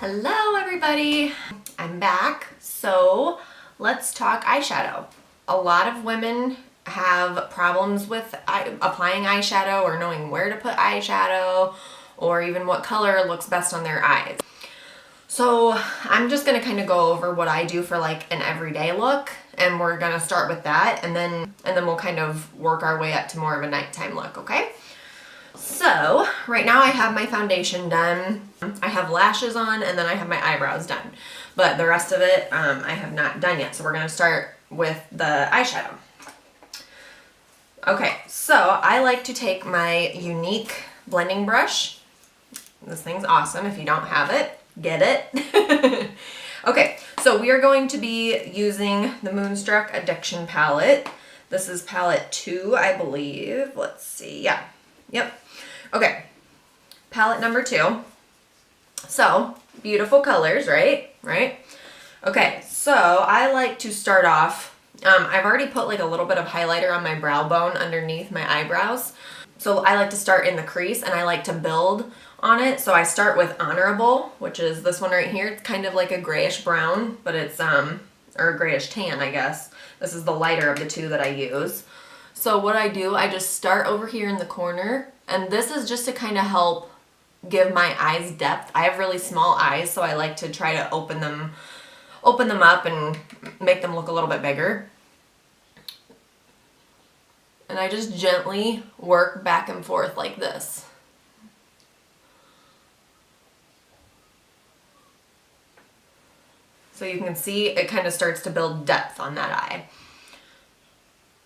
Hello everybody, I'm back. So let's talk eyeshadow. A lot of women have problems with applying eyeshadow or knowing where to put eyeshadow or even what color looks best on their eyes. So I'm just gonna kind of go over what I do for like an everyday look, and we're gonna start with that and then we'll kind of work our way up to more of a nighttime look, okay? So right now I have my foundation done, I have lashes on, and then I have my eyebrows done. But the rest of it I have not done yet, so we're going to start with the eyeshadow. Okay, so I like to take my Unique blending brush. This thing's awesome. If you don't have it, get it. Okay, so we are going to be using the Moonstruck Addiction palette. This is palette 2, I believe. Let's see. Yeah. Yep. Okay, palette number 2. So, beautiful colors, right? Okay, so I like to start off, I've already put like a little bit of highlighter on my brow bone underneath my eyebrows. So I like to start in the crease and I like to build on it. So I start with Honorable, which is this one right here. It's kind of like a grayish brown, but it's, or a grayish tan, I guess. This is the lighter of the two that I use. So what I do, I just start over here in the corner, and this is just to kind of help give my eyes depth. I have really small eyes, so I like to try to open them up and make them look a little bit bigger. And I just gently work back and forth like this. So you can see it kind of starts to build depth on that eye.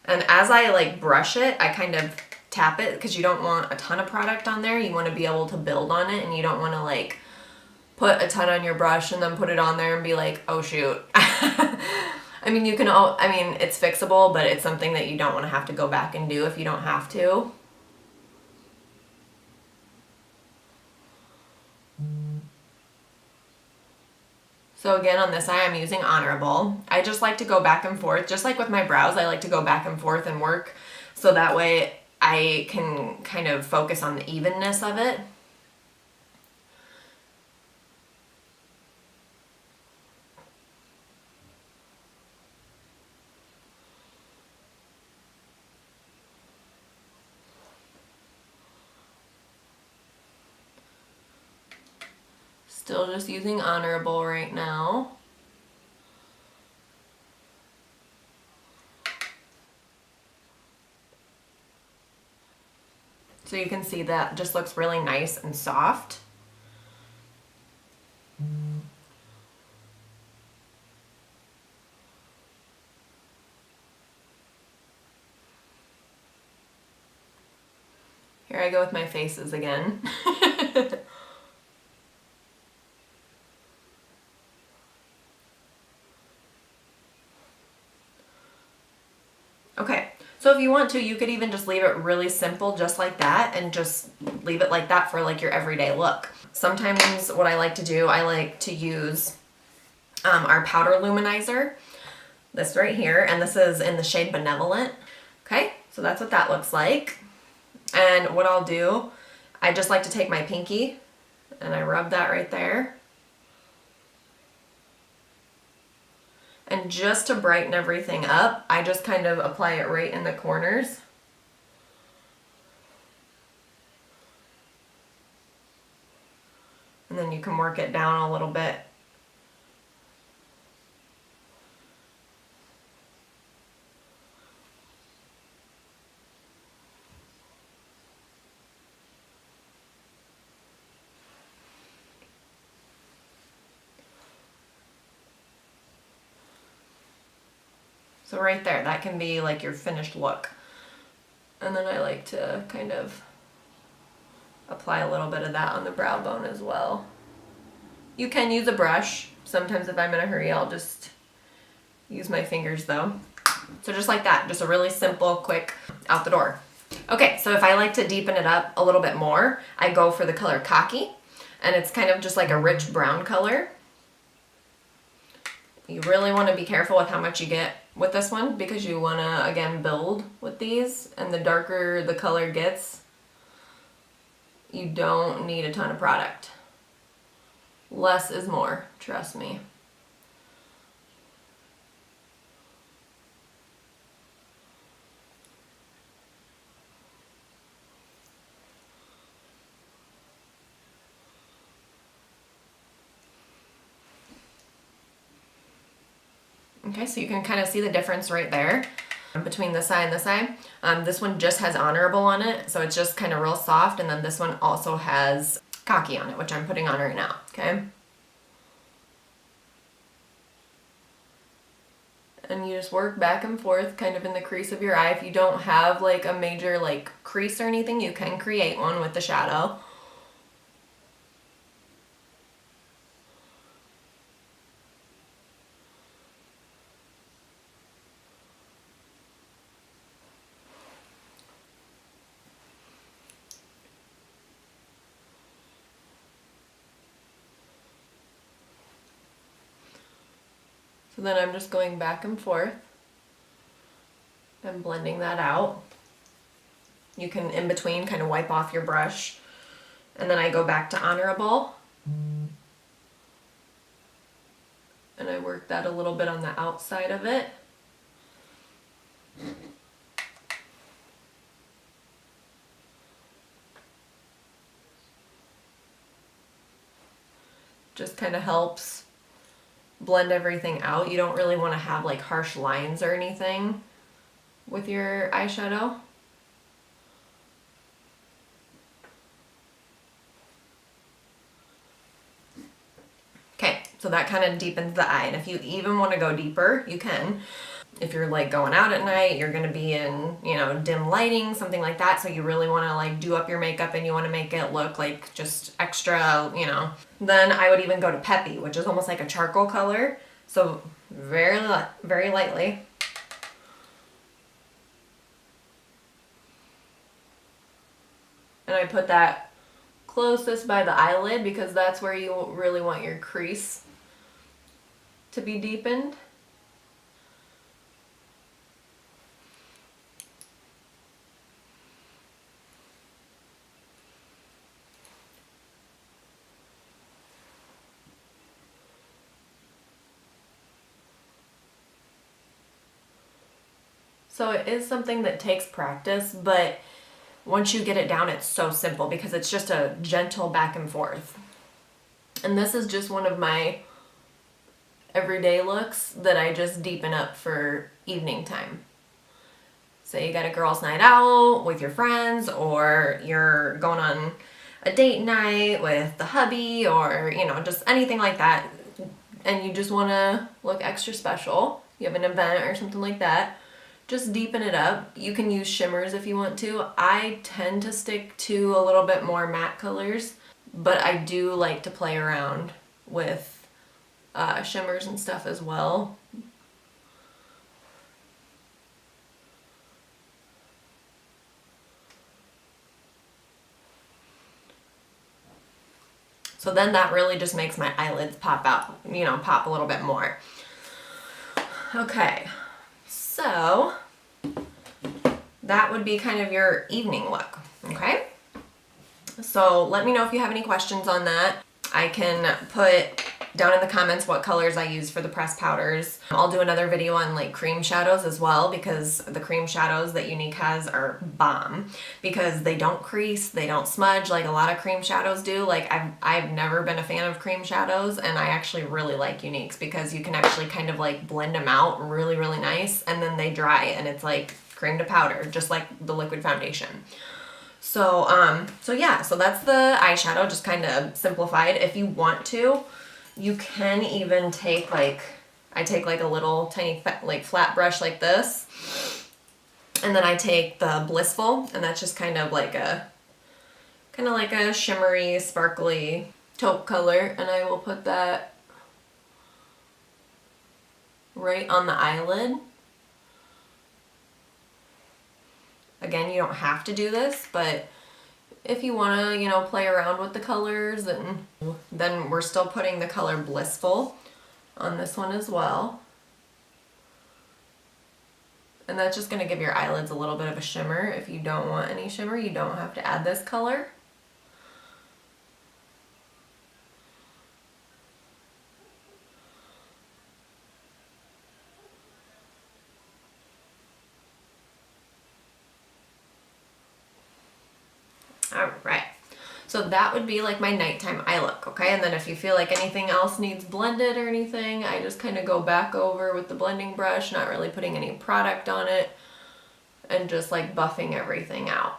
And as I like brush it, I kind of tap it because you don't want a ton of product on there. You want to be able to build on it, and you don't want to like put a ton on your brush and then put it on there and be like, oh shoot. I mean, it's fixable, but it's something that you don't want to have to go back and do if you don't have to. So again, on this eye, I'm using Honorable. I just like to go back and forth, just like with my brows, I like to go back and forth and work so that way I can kind of focus on the evenness of it. Still just using Honorable right now. So you can see that just looks really nice and soft. Here I go with my faces again. Okay, so if you want to, you could even just leave it really simple just like that and just leave it like that for like your everyday look. Sometimes what I like to do, I like to use our powder luminizer, this right here, and this is in the shade Benevolent. Okay, so that's what that looks like. And what I'll do, I just like to take my pinky and I rub that right there. And just to brighten everything up, I just kind of apply it right in the corners. And then you can work it down a little bit. So right there, that can be like your finished look. And then I like to kind of apply a little bit of that on the brow bone as well. You can use a brush. Sometimes if I'm in a hurry, I'll just use my fingers though. So just like that, just a really simple, quick, out the door. Okay, so if I like to deepen it up a little bit more, I go for the color Cocky, and it's kind of just like a rich brown color. You really want to be careful with how much you get with this one because you want to, again, build with these, and the darker the color gets, you don't need a ton of product. Less is more, trust me. Okay, so you can kind of see the difference right there between this eye and this eye. This one just has Honorable on it, so it's just kind of real soft, and then this one also has Cocky on it, which I'm putting on right now, okay? And you just work back and forth kind of in the crease of your eye. If you don't have like a major like crease or anything, you can create one with the shadow. So then I'm just going back and forth and blending that out. You can, in between, kind of wipe off your brush. And then I go back to Honorable. And I work that a little bit on the outside of it. Just kind of helps blend everything out. You don't really want to have like harsh lines or anything with your eyeshadow. Okay, so that kind of deepens the eye, and if you even want to go deeper, you can. If you're like going out at night, you're going to be in, you know, dim lighting, something like that, so you really want to like do up your makeup and you want to make it look like just extra, you know. Then I would even go to Peppy, which is almost like a charcoal color, so very lightly. And I put that closest by the eyelid because that's where you really want your crease to be deepened. So it is something that takes practice, but once you get it down, it's so simple because it's just a gentle back and forth. And this is just one of my everyday looks that I just deepen up for evening time. Say you got a girls' night out with your friends, or you're going on a date night with the hubby, or, you know, just anything like that, and you just want to look extra special. You have an event or something like that. Just deepen it up. You can use shimmers if you want to. I tend to stick to a little bit more matte colors, but I do like to play around with shimmers and stuff as well. So then that really just makes my eyelids pop out, you know, pop a little bit more. Okay. So that would be kind of your evening look, okay? So let me know if you have any questions on that. I can put down in the comments what colors I use for the pressed powders. I'll do another video on like cream shadows as well, because the cream shadows that Younique has are bomb because they don't crease, they don't smudge like a lot of cream shadows do. Like I've never been a fan of cream shadows, and I actually really like Younique's because you can actually kind of like blend them out really, really nice, and then they dry and it's like cream to powder, just like the liquid foundation. So, yeah, so that's the eyeshadow, just kind of simplified. If you want to, you can even take like, I take like a little tiny like flat brush like this, and then I take the Blissful, and that's just kind of like a shimmery, sparkly taupe color, and I will put that right on the eyelid. Again, you don't have to do this, but if you want to, you know, play around with the colors, and then we're still putting the color Blissful on this one as well. And that's just going to give your eyelids a little bit of a shimmer. If you don't want any shimmer, you don't have to add this color. So that would be like my nighttime eye look, okay? And then if you feel like anything else needs blended or anything, I just kind of go back over with the blending brush, not really putting any product on it, and just like buffing everything out.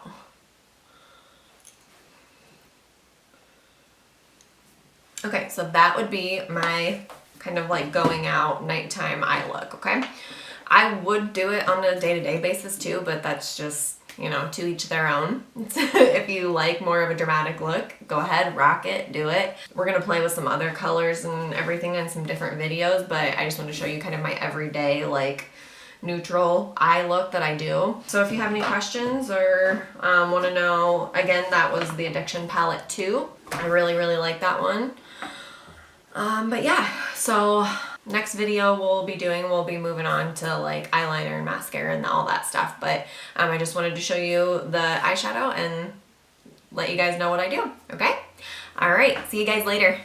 Okay, so that would be my kind of like going out nighttime eye look, okay? I would do it on a day-to-day basis too, but that's just, you know, to each their own. If you like more of a dramatic look, go ahead, rock it, do it. We're gonna play with some other colors and everything in some different videos, but I just want to show you kind of my everyday like neutral eye look that I do. So if you have any questions or want to know, again, that was the Addiction palette 2. I really like that one. But yeah, so next video we'll be moving on to like eyeliner and mascara and all that stuff. But I just wanted to show you the eyeshadow and let you guys know what I do, okay? All right, see you guys later.